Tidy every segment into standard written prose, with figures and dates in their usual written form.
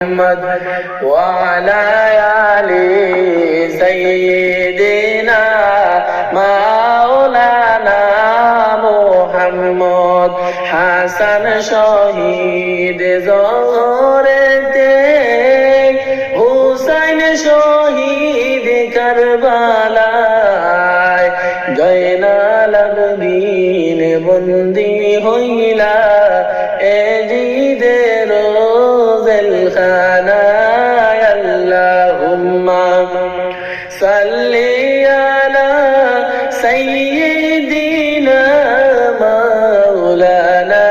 محمد وعلى آل سيدنا مولانا محمد হাসান শহীদ জোহরেতে হুসাইন শহীদ কারবালায় জয়নাল আবেদিন বন্দী হইলা এজিদের জেলখানায় আল্লাহুম্মা সাল্লি আলা সাইয়্যিদিনা মাওলানা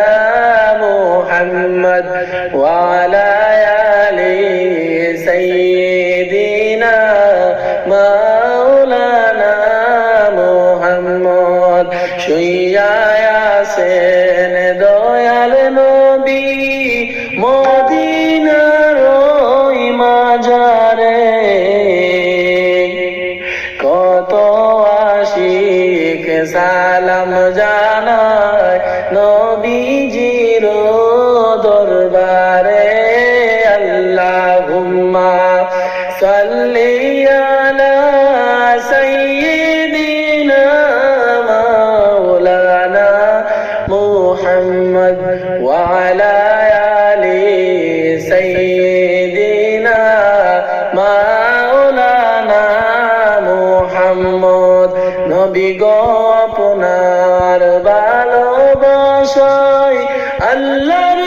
মুহাম্মদ ওয়া আলা আলি সাইয়্যিদিনা মাওলানা মুহাম্মদ শুইয়া আছেন দয়াল নবী মদিনার ওই মাজারে কত আশিক সালাম জানায় নবীজির দরবারে আল্লাহুম্মা সাল্লি আলা সাইয়্যিদিনা মাওলানা মুহাম্মদ ওয়া আলা আলি সাইয়্যিদিনা মাওলানা মুহাম্মদ নবী গো আপনার ভালোবাসায় আল্লাহ